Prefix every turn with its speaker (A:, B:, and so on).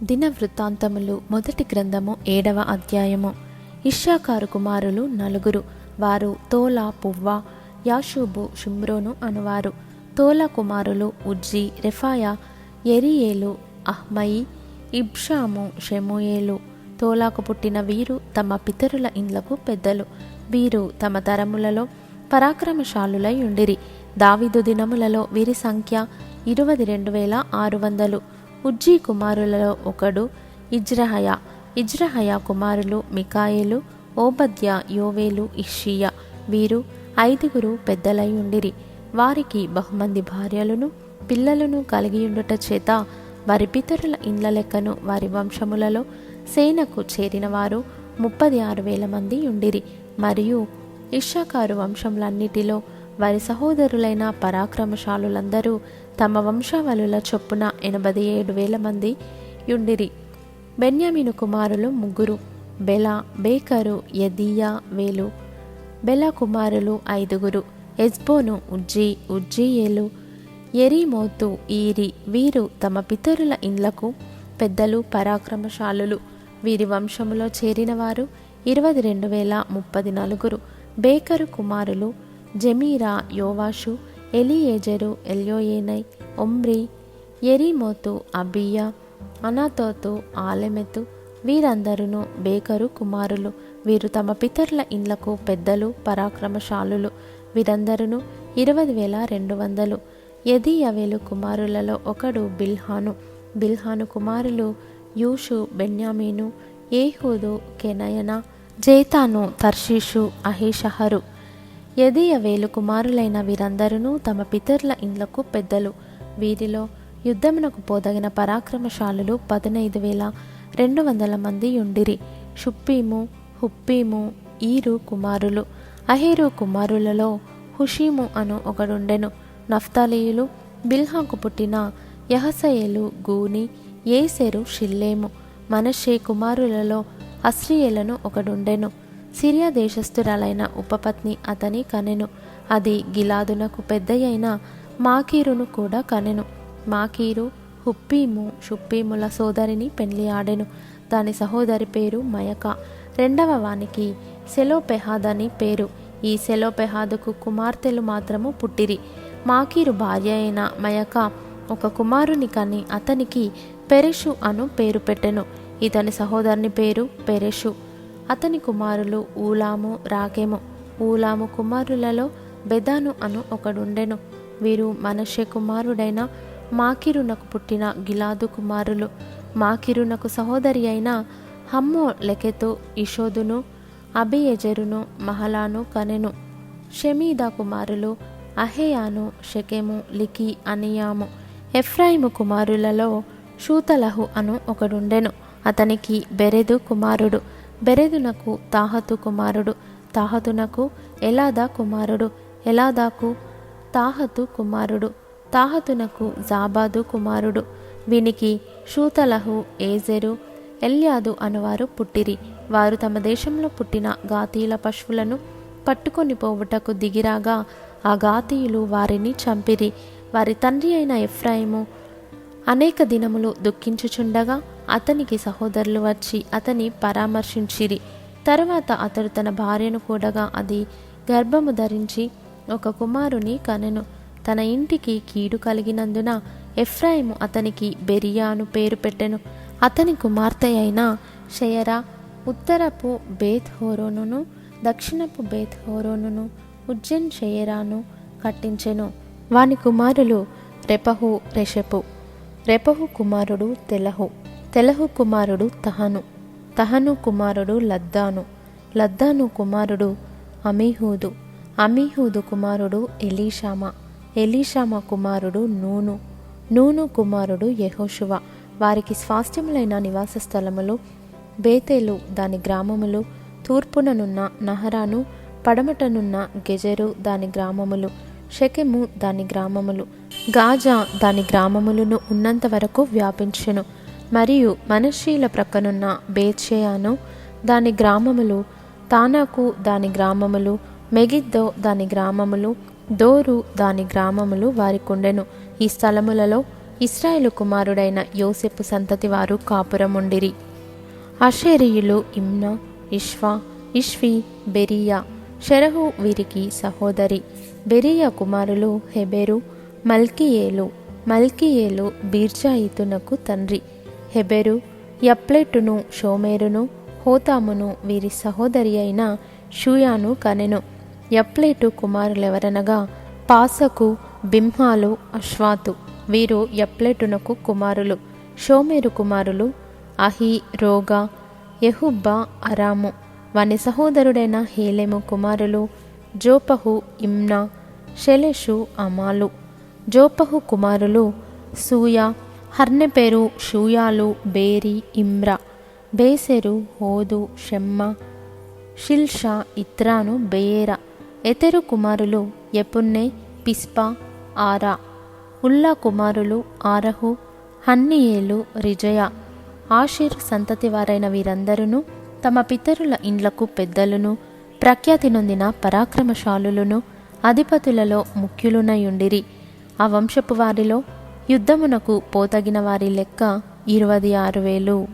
A: దిన వృత్తాంతములు మొదటి గ్రంథము 7వ అధ్యాయము. ఇశ్శాఖారు కుమారులు 4. వారు తోలా, పువ్వా, యాషూబు, షిమ్రోను అనువారు. తోలా కుమారులు ఉజ్జీ, రెఫాయా, యెరీయేలు, అహ్మయి, ఇబ్షాము, షెమూయేలు. తోలాకు పుట్టిన వీరు తమ పితరుల ఇండ్లకు పెద్దలు. వీరు తమ తరములలో పరాక్రమశాలులై ఉండిరి. దావీదు దినములలో వీరి సంఖ్య 22,600. ఉజ్జీ కుమారులలో ఒకడు ఇజ్రహయా. ఇజ్రహయా కుమారులు మికాయేలు, ఓబద్యా, యోవేలు, ఇష్షీయా. వీరు 5 పెద్దలై ఉండిరి. వారికి బహుమంది భార్యలను పిల్లలను కలిగియుండుట చేత వారి పితరుల ఇండ్ల లెక్కను వారి వంశములలో సేనకు చేరిన వారు 36,000 మంది ఉండిరి. మరియు ఇశ్శాఖారు వంశములన్నిటిలో వారి సహోదరులైన పరాక్రమశాలులందరూ తమ వంశావళుల చొప్పున 87,000 మంది యుండిరి. బెన్యామీను కుమారులు 3. బెలా, బేకరు, యెదీయా, వేలు. బెలా కుమారులు 5. ఎజ్బోను, ఉజ్జీ, ఉజ్జీయేలు, యెరీమోతు, ఈరి. వీరు తమ పితరుల ఇండ్లకు పెద్దలు, పరాక్రమశాలులు. వీరి వంశములో చేరినవారు 22,034. బేకరు కుమారులు జెమీరా, యోవాషు, ఎలీయేజరు, ఎల్యోయేనై, ఒమ్రి, యెరీమోతు, అబీయా, అనాతోతు, ఆలెమెతు. వీరందరూ బేకరు కుమారులు. వీరు తమ పితరుల ఇండ్లకు పెద్దలు, పరాక్రమశాలులు. వీరందరూ 20,200. యెదీయవేలు కుమారులలో ఒకడు బిల్హాను. బిల్హాను కుమారులు యూషు, బెన్యామీను, ఏహూదు, కెనయనా, జేతాను, తర్షీషు, అహీషహరు. యెదీయవేలు కుమారులైన వీరందరూ తమ పితరుల ఇండ్లకు పెద్దలు. వీరిలో యుద్ధమునకు పోదగిన పరాక్రమశాలులు 15,200 మంది ఉండిరి. షుప్పీము, హుప్పీము, ఈరు కుమారులు. అహేరు కుమారులలో హుషీము అను ఒకడుండెను. నఫ్తాలీయులు బిల్హాకు పుట్టిన యహసయేలు, గూని, ఏసెరు, షిల్లేము. మనష్షే కుమారులలో అస్రీయేలను ఒకడుండెను. సిరియా దేశస్థురాలైన ఉపపత్ని అతని కనెను. అది గిలాదునకు పెద్దయైన మాకీరును కూడా కనెను. మాకీరు హుప్పీము, షుప్పీముల సోదరిని పెండ్లి ఆడెను. దాని సహోదరి పేరు మయక. 2వ వానికి సెలోపెహాద్ అని పేరు. ఈ సెలోపెహాదుకు కుమార్తెలు మాత్రము పుట్టిరి. మాకీరు భార్య అయిన మయక ఒక కుమారుని కని అతనికి పెరెషు అను పేరు పెట్టెను. ఇతని సహోదరుని పేరు పెరెషు. అతని కుమారులు ఊలాము, రాకెము. ఊలాము కుమారులలో బెదాను అను ఒకడుండెను. వీరు మనష్షే కుమారుడైన మాకీరునకు పుట్టిన గిలాదు కుమారులు. మాకీరునకు సహోదరి అయిన హమ్మో లెకెతు, ఇషోదును, అబియెజెరును, మహలాను కనెను. షెమీదా కుమారులు అహేయాను, షెకెము, లికి, అనియాము. ఎఫ్రాయిము కుమారులలో షూతలహు అను ఒకడుండెను. అతనికి బెరెదు కుమారుడు. బెరెదునకు తాహతు కుమారుడు. తాహతునకు ఎలాదా కుమారుడు. ఎలాదాకు తాహతు కుమారుడు. తాహతునకు జాబాదు కుమారుడు. వీనికి షూతలహు, ఏజెరు, ఎల్యాదు అనువారు పుట్టిరి. వారు తమ దేశంలో పుట్టిన గాతీల పశువులను పట్టుకొని పోవుటకు దిగిరాగా ఆ గాతీయులు వారిని చంపిరి. వారి తండ్రి అయిన ఎఫ్రాయిము అనేక దినములు దుఃఖించుచుండగా అతనికి సహోదరులు వచ్చి అతని పరామర్శించిరి. తరువాత అతడు తన భార్యను కూడగా అది గర్భము ధరించి ఒక కుమారుని కనెను. తన ఇంటికి కీడు కలిగినందున ఎఫ్రాయిము అతనికి బెరియా అను పేరు పెట్టెను. అతని కుమార్తె అయిన షెయరా ఉత్తరపు బేత్ హోరోనును దక్షిణపు బేత్ హోరోనును ఉజ్జెన్ షెయరాను కట్టించెను. వాని కుమారులు రెపహు, రెషెపు. రెపహు కుమారుడు తెలహు. తెలహు కుమారుడు తహను. తహను కుమారుడు లద్దాను. లద్దాను కుమారుడు అమీహూదు. అమీహూదు కుమారుడు ఎలీషామా. ఎలీషామా కుమారుడు నూను. నూను కుమారుడు యెహోషువ. వారికి స్వాస్థ్యములైన నివాస స్థలములు బేతేలు దాని గ్రామములు, తూర్పుననున్న నహరాను, పడమటనున్న గెజెరు దాని గ్రామములు, షెకెము దాని గ్రామములు, గాజా దాని గ్రామములను ఉన్నంత వరకు వ్యాపించెను. మరియు మనష్షీల ప్రక్కనున్న బేత్షెయాను దాని గ్రామములు, తానాకు దాని గ్రామములు, మెగిద్దో దాని గ్రామములు, దోరు దాని గ్రామములు వారికుండెను. ఈ స్థలములలో ఇశ్రాయేలు కుమారుడైన యోసెపు సంతతి వారు కాపురముండిరి. అషేరీయులు ఇమ్నా, ఇష్వా, ఇష్వి, బెరీయా. షెరహు వీరికి సహోదరి. బెరీయా కుమారులు హెబెరు, మల్కీయేలు. మల్కీయేలు బీర్జాయితునకు తండ్రి. హెబెరు యప్లెటును, షోమేరును, హోతామును వీరి సహోదరి అయిన షూయాను కనెను. యప్లెటు కుమారులెవరనగా పాసకు, బింహాలు, అశ్వాతు. వీరు యప్లెటునకు కుమారులు. షోమేరు కుమారులు అహి, రోగా, యెహుబ్బా, అరాము. వాని సహోదరుడైన హేలెము కుమారులు జోపహు, ఇమ్నా, షెలెషు, అమాలు. జోపహు కుమారులు సూయా, హర్నెపెరు, షూయాలు, బేరి, ఇమ్రా. బేసెరు, హోదు, షెమ్మ, షిల్షా, ఇత్రాను, బెయేరా. ఎతెరు కుమారులు యెపున్నె, పిస్పా, ఆరా. ఉల్లా కుమారులు ఆరహు, హన్నీయేలు, రిజయా. ఆషేర్ సంతతి వారైన వీరందరూ తమ పితరుల ఇండ్లకు పెద్దలును, ప్రఖ్యాతి నొందిన పరాక్రమశాలులను, అధిపతులలో ముఖ్యులునయుండిరి. ఆ వంశపు వారిలో యుద్ధమునకు పోతగిన వారి లెక్క 26,000.